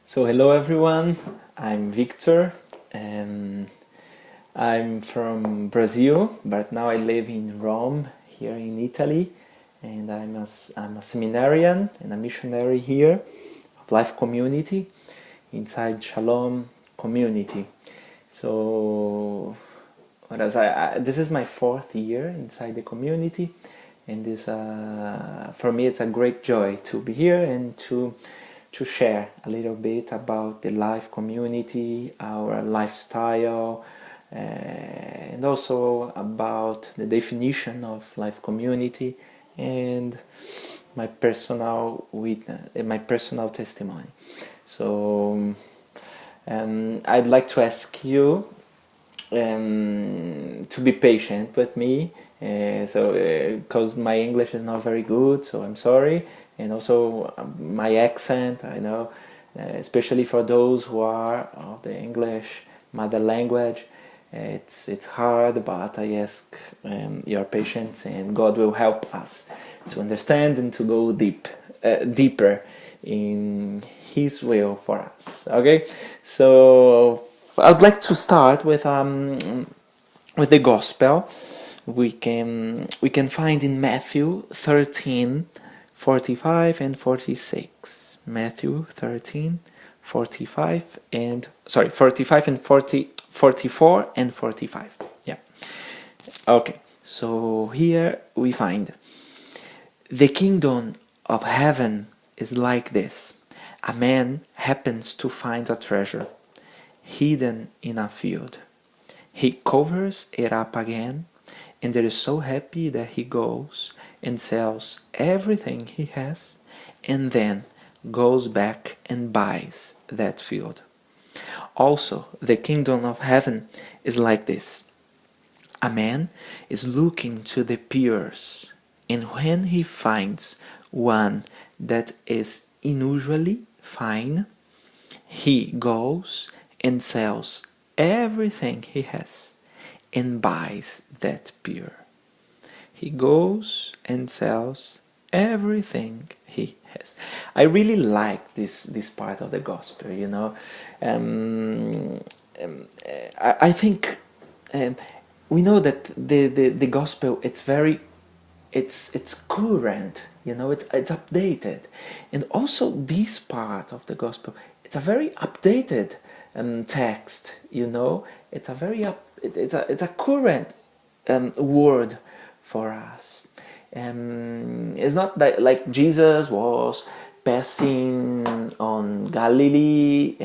So hello everyone, I'm Victor and I'm from Brazil, but now I live in Rome, here in Italy, and I'm a seminarian and a missionary here of Life Community inside Shalom Community. So what else? This is my fourth year inside the community, and this for me it's a great joy to be here and to share a little bit about the life community, our lifestyle, and also about the definition of life community and my personal testimony. So I'd like to ask you to be patient with me. Because my English is not very good, so I'm sorry, and also my accent, I know, especially for those who are of the English mother language, it's hard, but I ask your patience, and God will help us to understand and to go deeper in His will for us. Okay, so I'd like to start with the Gospel. We can find in Matthew 13:45 and 46. Matthew 13:45 and 45 and 44 and 45. Yeah. Okay. So here we find the kingdom of heaven is like this. A man happens to find a treasure hidden in a field. He covers it up again, and is so happy that he goes and sells everything he has, and then goes back and buys that field. Also, the kingdom of heaven is like this. A man is looking to the piers, and when he finds one that is unusually fine, he goes and sells everything he has and buys that pear. He goes and sells everything he has. I really like this part of the gospel, you know. I think we know that the gospel, it's current, you know, it's updated, and also this part of the gospel, it's a very updated text, you know. It's a current word for us. It's not that like Jesus was passing on Galilee,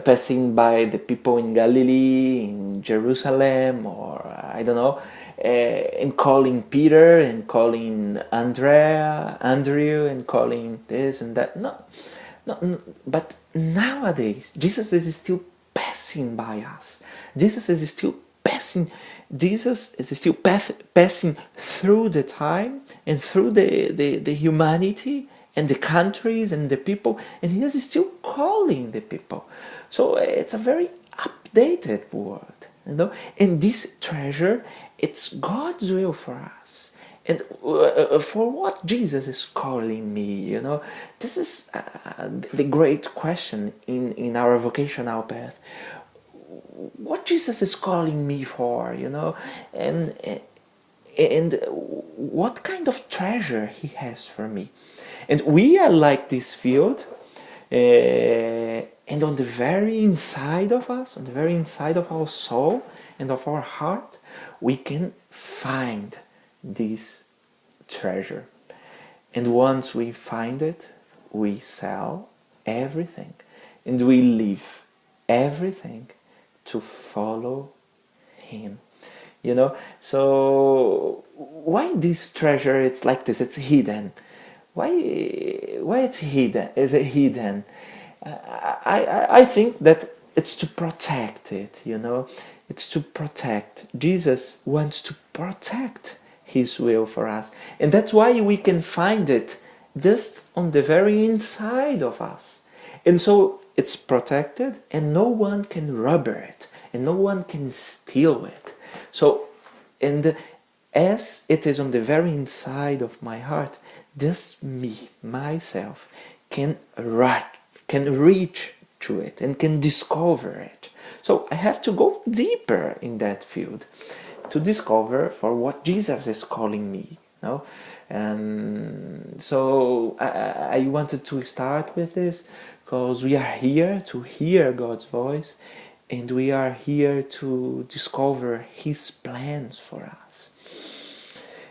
passing by the people in Galilee, in Jerusalem, or I don't know, and calling Peter and calling Andrew, and calling this and that. No, but nowadays Jesus is still passing by us. Jesus is still passing through the time and through the humanity and the countries and the people, and he is still calling the people. So it's a very updated word, you know. And this treasure, it's God's will for us. And for what Jesus is calling me, you know, this is the great question in our vocational path. What Jesus is calling me for, you know, and what kind of treasure he has for me. And we are like this field, and on the very inside of us, on the very inside of our soul and of our heart, we can find this treasure. And once we find it, we sell everything and we leave everything to follow him, you know. So why this treasure, it's like this, it's hidden? Why it's hidden? Is it hidden? I think that it's to protect it, you know. It's to protect. Jesus wants to protect his will for us, and that's why we can find it just on the very inside of us. And so it's protected, and no one can rob it, and no one can steal it. So, and as it is on the very inside of my heart, just me, myself, can reach to it and can discover it. So I have to go deeper in that field to discover for what Jesus is calling me. No, so I wanted to start with this because we are here to hear God's voice, and we are here to discover His plans for us.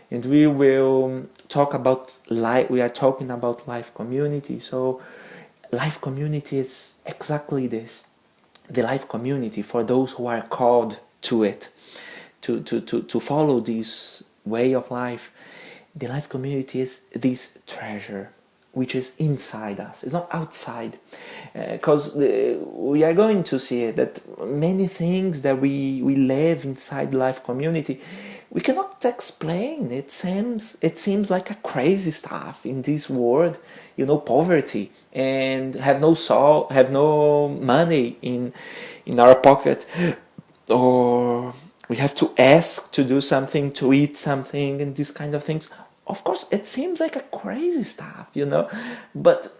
And we will talk about life. We are talking about life community. So life community is exactly this: the life community for those who are called to it, to follow this way of life. The life community is this treasure which is inside us. It's not outside, because we are going to see that many things that we live inside life community, we cannot explain. It seems like a crazy stuff in this world, poverty, and have no money in our pocket, or we have to ask to do something, to eat something, and these kind of things. Of course, it seems like a crazy stuff, but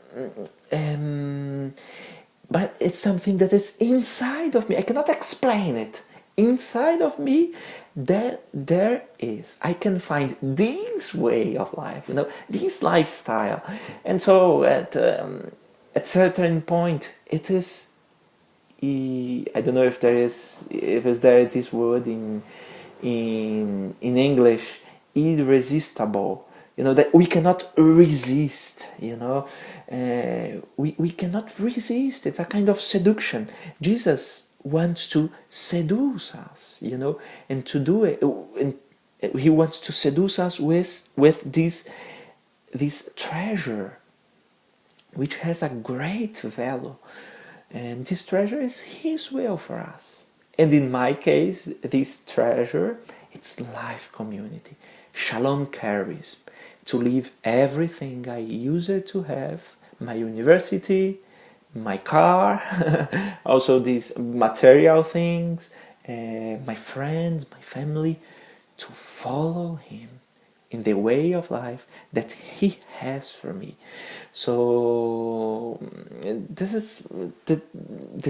it's something that is inside of me. I cannot explain it. Inside of me, there is. I can find this way of life, this lifestyle, and so at certain point, it is. I don't know if there this word in English, irresistible. That we cannot resist. We cannot resist. It's a kind of seduction. Jesus wants to seduce us, and to do it. And He wants to seduce us with this treasure, which has a great value. And this treasure is His will for us. And in my case, this treasure, it's life community. Shalom carries to leave everything I used to have, my university, my car, also these material things, my friends, my family, to follow Him in the way of life that He has for me. So this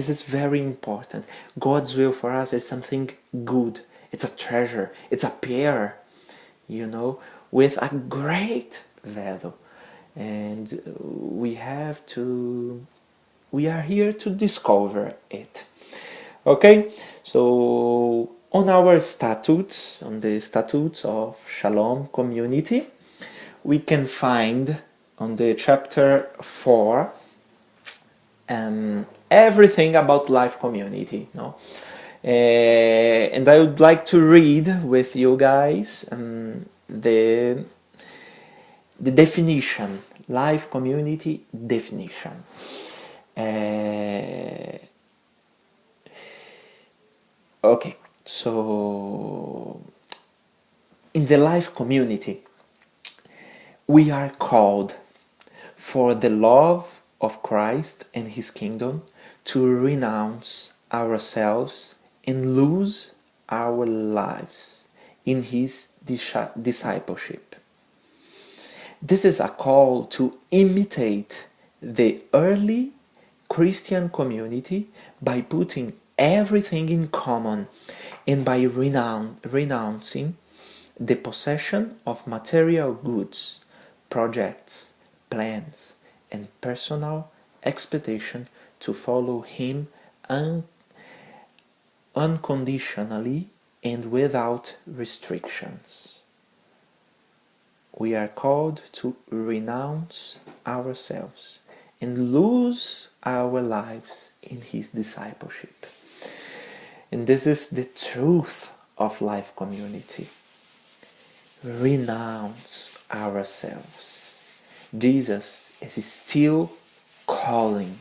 is very important. God's will for us is something good. It's a treasure. It's a pear, with a great value, and we are here to discover it. Okay, so on our statutes, on the statutes of Shalom Community, we can find on the chapter 4 everything about life community. And I would like to read with you guys the definition, life community definition. Okay, so in the life community, we are called for the love of Christ and His kingdom to renounce ourselves and lose our lives in His discipleship. This is a call to imitate the early Christian community by putting everything in common and by renouncing the possession of material goods, projects, plans, and personal expectation to follow Him unconditionally and without restrictions. We are called to renounce ourselves and lose our lives in His discipleship. And this is the truth of life community. Renounce ourselves. Jesus is still calling.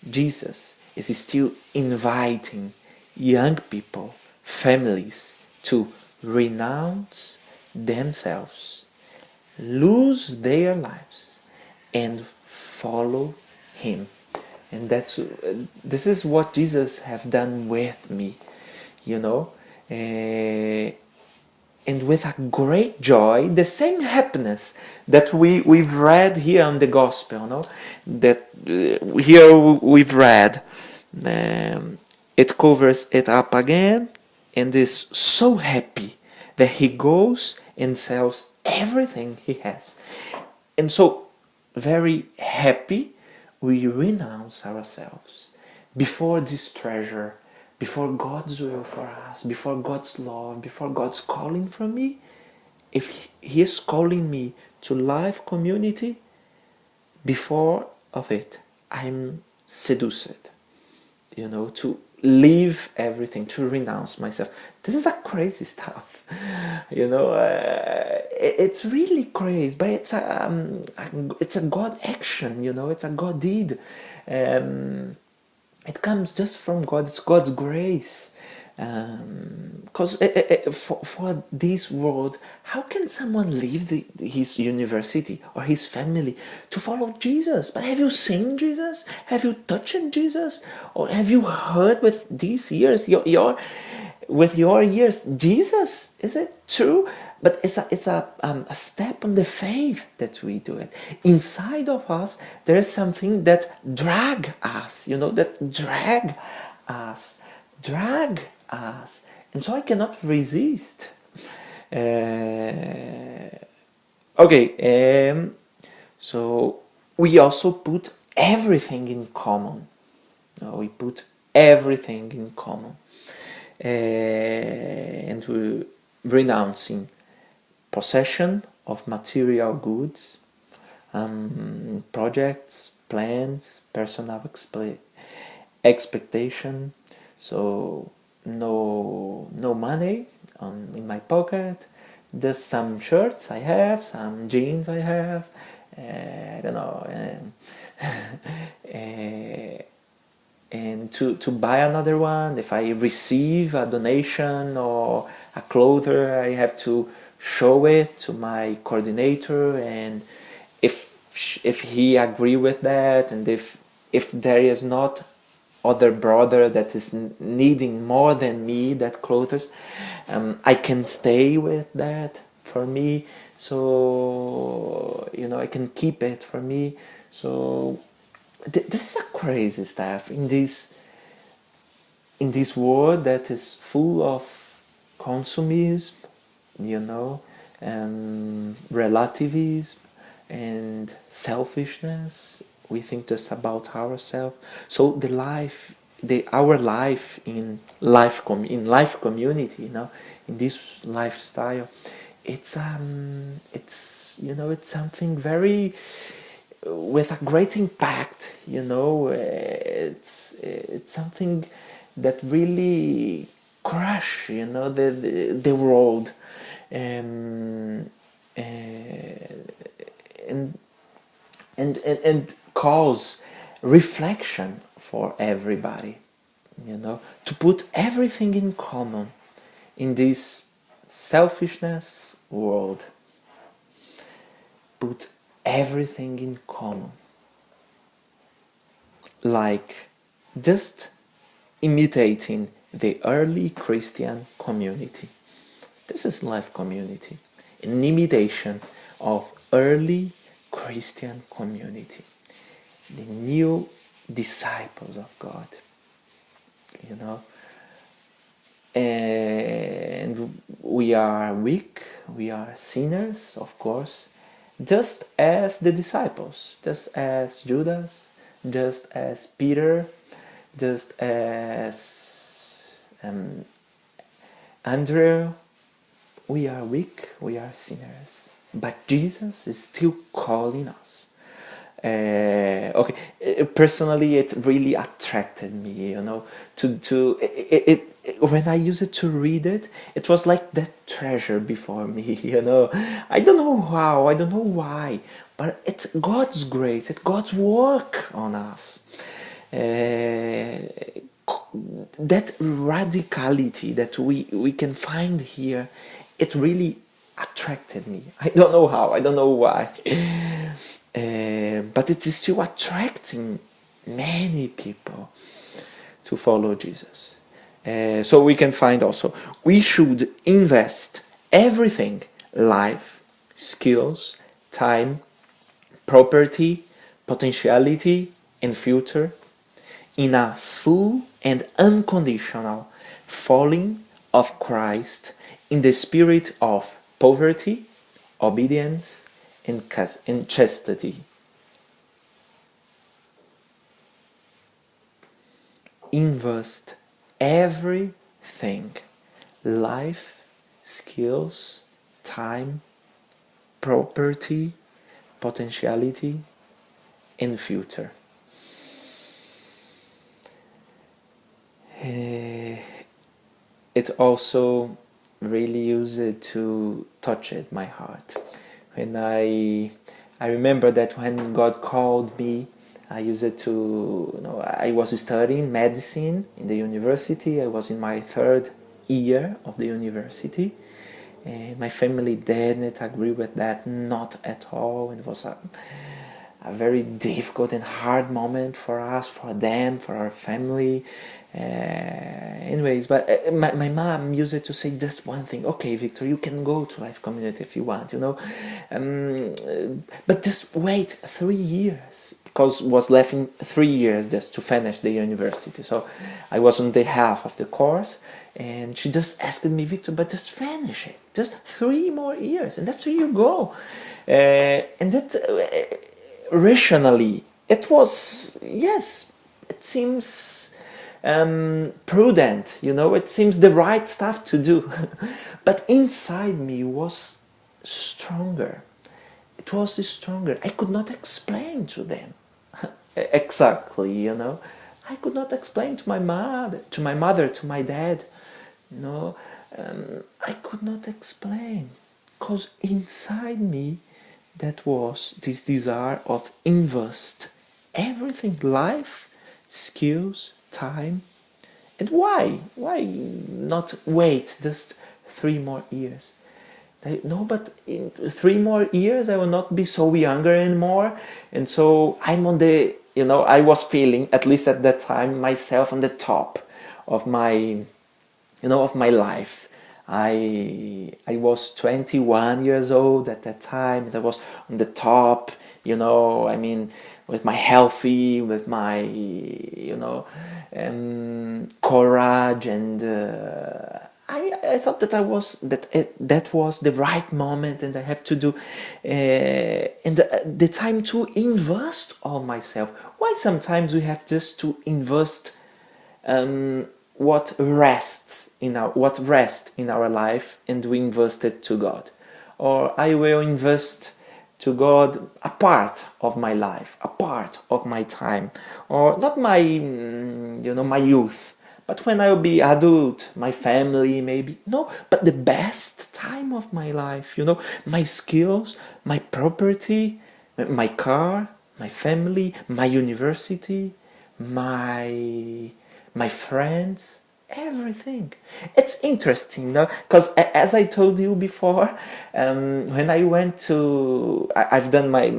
Jesus is still inviting young people, families, to renounce themselves, lose their lives, and follow Him. And this is what Jesus have done with me, and and with a great joy, the same happiness that we've read here on the gospel, no? That here we've read, it covers it up again, and is so happy that he goes and sells everything he has. And so, very happy, we renounce ourselves before this treasure, before God's will for us, before God's love, before God's calling from me. If He is calling me to life community, before of it, I'm seduced, to leave everything, to renounce myself. This is a crazy stuff, it's really crazy, but it's a God action, it's a God deed. It comes just from God. It's God's grace. Because for this world, how can someone leave his university or his family to follow Jesus? But have you seen Jesus? Have you touched Jesus? Or have you heard with these ears, with your ears, Jesus? Is it true? But it's a step on the faith that we do it. Inside of us, there is something that drag us, drag us. And so I cannot resist. So we also put everything in common. We put everything in common. And we're renouncing possession of material goods, projects, plans, personal expectation. So no money in my pocket, just some shirts I have, some jeans I have, I don't know, and to buy another one. If I receive a donation or a clother, I have to show it to my coordinator, and if he agree with that, and if there is not other brother that is needing more than me that clothes, I can stay with that for me, so I can keep it for me. So this is a crazy stuff in this world that is full of consumism, and relativism and selfishness. We think just about ourselves. So our life in life community, in this lifestyle, it's something very with a great impact. It's something that really crush, the world, and cause reflection for everybody, to put everything in common in this selfishness world. Put everything in common, like just imitating the early Christian community. This is life community, an imitation of early Christian community, the new disciples of God, and we are weak, we are sinners, of course, just as the disciples, just as Judas, just as Peter, just as Andrew. We are weak, we are sinners, but Jesus is still calling us. Personally, it really attracted me, when I used it to read it, it was like that treasure before me, I don't know how, I don't know why, but it's God's grace, it's God's work on us. That radicality that we can find here, it really attracted me. I don't know how, I don't know why, but it is still attracting many people to follow Jesus. So we can find also, we should invest everything: life, skills, time, property, potentiality, and future, in a full and unconditional following of Christ in the spirit of poverty, obedience, and chastity. Invest everything: life, skills, time, property, potentiality, and future. It also really used to touch at my heart. When I remember that when God called me, I used to, I was studying medicine in the university. I was in my third year of the university. And my family didn't agree with that, not at all. It was a very difficult and hard moment for us, for them, for our family. Anyways, but my mom used to say just one thing: okay, Victor, you can go to Life Community if you want, but just wait 3 years, because was left in 3 years just to finish the university. So I was on the half of the course, and she just asked me, Victor, but just finish it, just 3 more years, and after you go. And that rationally, it was, yes, it seems prudent, it seems the right stuff to do. But inside me was stronger. It was stronger. I could not explain to them exactly, I could not explain to my mother, to my dad, I could not explain, because inside me that was this desire of invest everything: life, skills, time. And why not wait just 3 more years? No, but in 3 more years I will not be so younger anymore. And so I'm on the, I was feeling, at least at that time, myself on the top of my, of my life. I was 21 years old at that time, and I was on the top, with my healthy, with my, courage, and I thought that that was the right moment, and I have to do, and the time to invest all myself. Why sometimes we have just to invest what rests in our life, and we invest it to God, or I will invest to God a part of my life, a part of my time, or not my my youth, but when I will be adult, my family maybe. No, but the best time of my life, my skills, my property, my car, my family, my university, my friends, everything. It's interesting, because as I told you before, when I went to, I've done I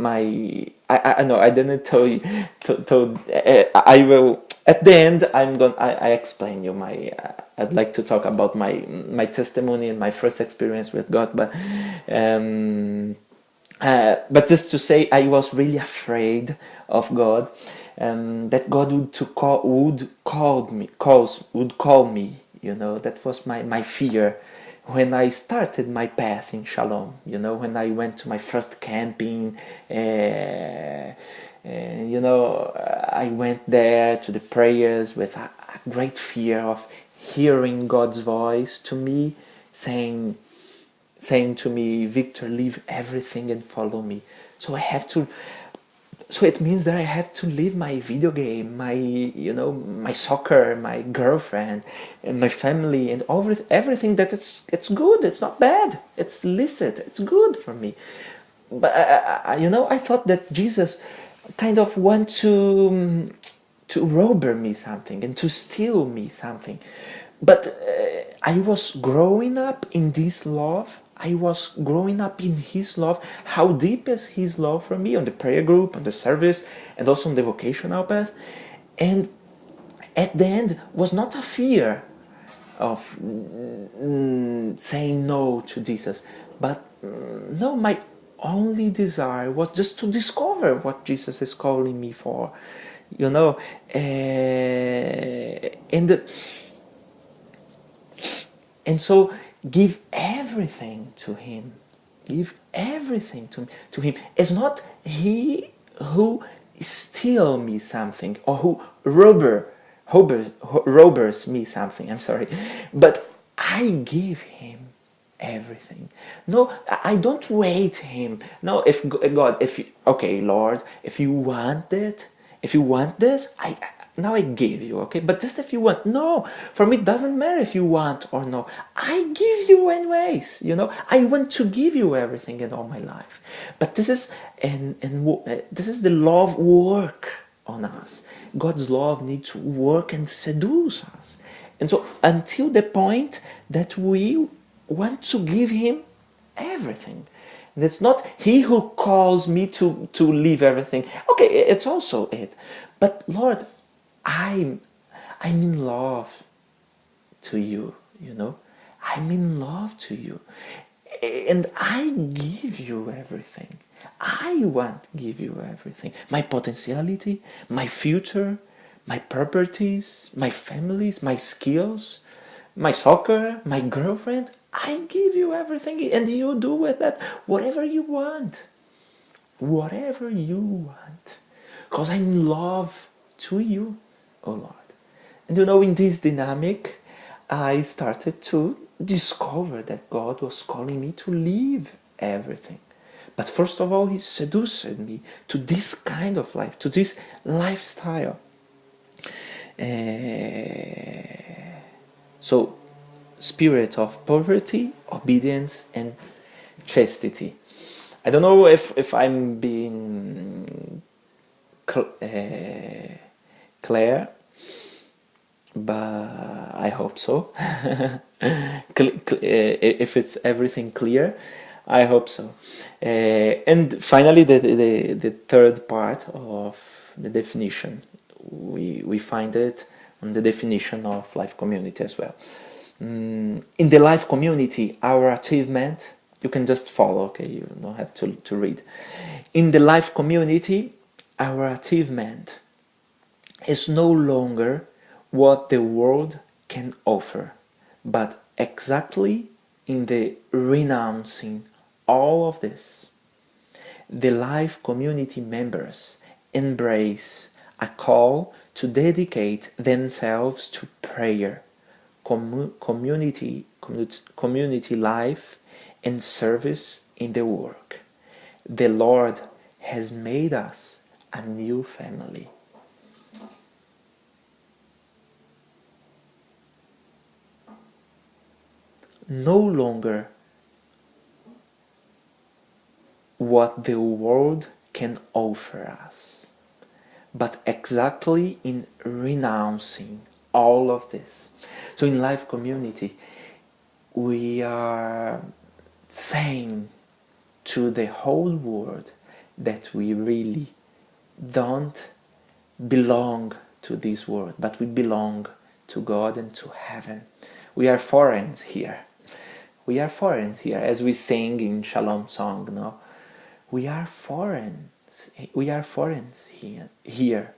know I didn't tell you, I will, at the end, I explain you I'd like to talk about my testimony and my first experience with God, but just to say, I was really afraid of God, that God would call me. That was my fear when I started my path in Shalom. When I went to my first camping, I went there to the prayers with a great fear of hearing God's voice to me, saying to me, Victor, leave everything and follow me. So it means that I have to leave my video game, my soccer, my girlfriend, and my family, and everything that it's good, it's not bad, it's licit, it's good for me. But I thought that Jesus kind of want to rob me something and to steal me something. But I was growing up in this love. I was growing up in His love. How deep is His love for me on the prayer group, on the service, and also on the vocational path. And at the end was not a fear of saying no to Jesus. But no, my only desire was just to discover what Jesus is calling me for, you know. And so give everything to him. Give everything to him. It's not he who steal me something, or who robbers me something, I'm sorry, but I give him everything. No, I don't wait him. No, if God, if you, okay, Lord, if you want it, if you want this, I now I give you, okay? But just if you want, no, for me it doesn't matter if you want or no. I give you anyways, you know. I want to give you everything in all my life. But this is this is the love work on us. God's love needs to work and seduce us. And so until the point that we want to give him everything. And it's not he who calls me to leave everything. Okay, it's also it. But Lord, I'm in love to you, you know. I'm in love to you. And I give you everything. I want to give you everything. My potentiality, my future, my properties, my families, my skills, my soccer, my girlfriend. I give you everything, and you do with that whatever you want. Whatever you want. Because I'm in love to you, oh Lord. And you know, in this dynamic, I started to discover that God was calling me to leave everything. But first of all, he seduced me to this kind of life, to this lifestyle. So, spirit of poverty, obedience, and chastity. I don't know if I'm being clear, but I hope so. If it's everything clear, I hope so. And finally, the third part of the definition, we find it on the definition of life community as well. In the life community, our achievement, you can just follow, okay, you don't have to read. In the life community, our achievement is no longer what the world can offer, but exactly in the renouncing all of this. The life community members embrace a call to dedicate themselves to prayer, community life, and service in the work. The Lord has made us a new family. No longer what the world can offer us, but exactly in renouncing all of this. So in life community, we are saying to the whole world that we really don't belong to this world, but we belong to God and to heaven. We are foreigners here. We are foreigners here, as we sing in Shalom song, no? We are foreigners. We are foreigners here.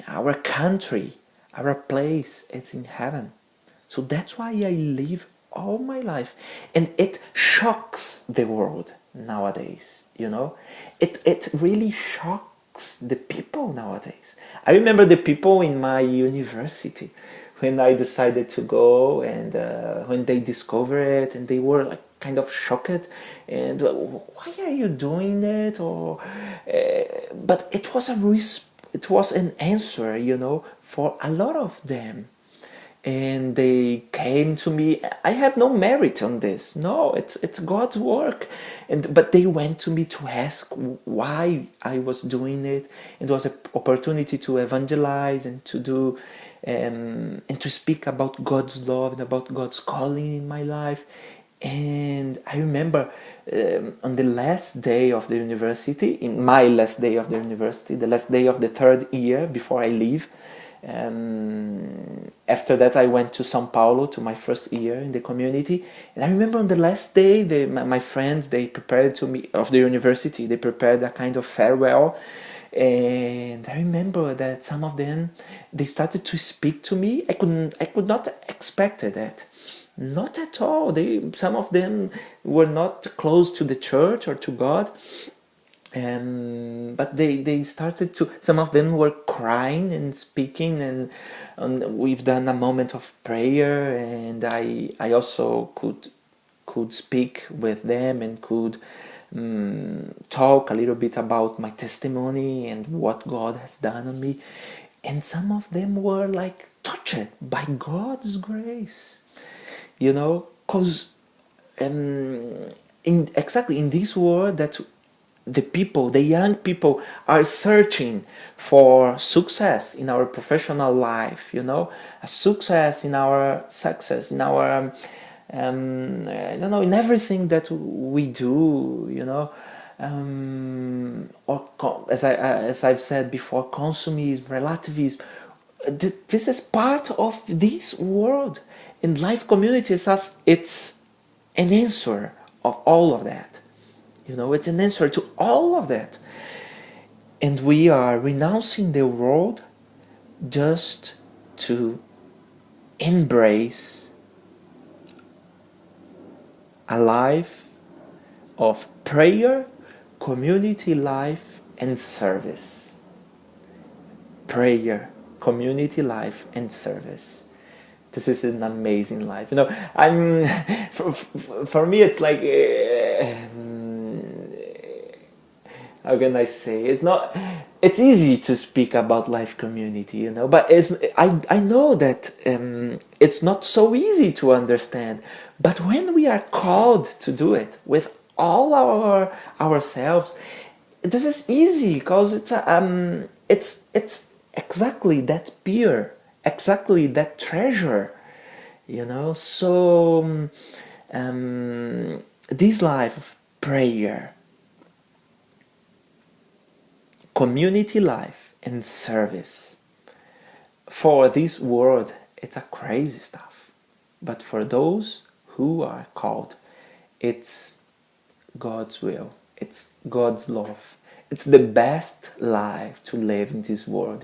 Our country, our place, it's in heaven. So that's why I live all my life. And it shocks the world nowadays, you know? It really shocks the people nowadays. I remember the people in my university when I decided to go, and when they discovered it, and they were like kind of shocked, and why are you doing it? Or but it was it was an answer, you know, for a lot of them. And they came to me. I have no merit on this. No, it's God's work. But they went to me to ask why I was doing it. It was an opportunity to evangelize and to do and to speak about God's love and about God's calling in my life. And I remember on the last day of the university, in my last day of the university, the last day of the third year before I leave, After that, I went to São Paulo to my first year in the community, and I remember on the last day, my friends, they prepared to me of the university. They prepared a kind of farewell, and I remember that some of them, they started to speak to me. I could not expect that. Not at all. Some of them were not close to the church or to God, but they started to. Some of them were crying and speaking, and we've done a moment of prayer, and I also could speak with them and could talk a little bit about my testimony and what God has done on me, and some of them were like touched by God's grace, because exactly in this world that the young people are searching for success in our professional life, a success in our success, in our I don't know, in everything that we do, as I've said before, consumism, relativism. This is part of this world, and life community it's an answer of all of that. It's an answer to all of that. And we are renouncing the world just to embrace a life of prayer, community life, and service. Prayer, community life, and service. This is an amazing life. I'm for me it's like how can I say? It's easy to speak about life community, but I know that it's not so easy to understand. But when we are called to do it with all ourselves, this is easy, because it's exactly that pure, exactly that treasure, So this life of prayer, community life, and service, for this world, it's a crazy stuff. But for those who are called, it's God's will, it's God's love, it's the best life to live in this world,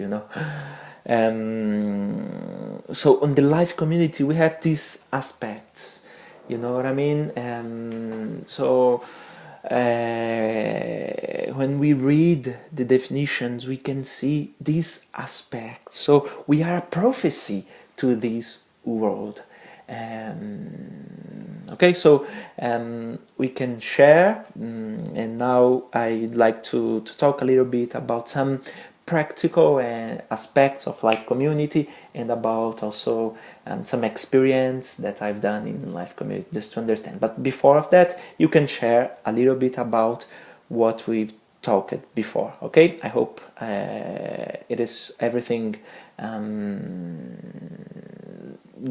So on the life community, we have these aspects, you know what I mean? When we read the definitions, we can see these aspects. So we are a prophecy to this world. Okay, so we can share, and now I'd like to talk a little bit about some practical aspects of life community, and about also some experience that I've done in life community, just to understand. But before of that, you can share a little bit about what we've talked before. Okay, I hope it is everything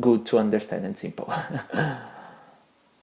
good to understand and simple.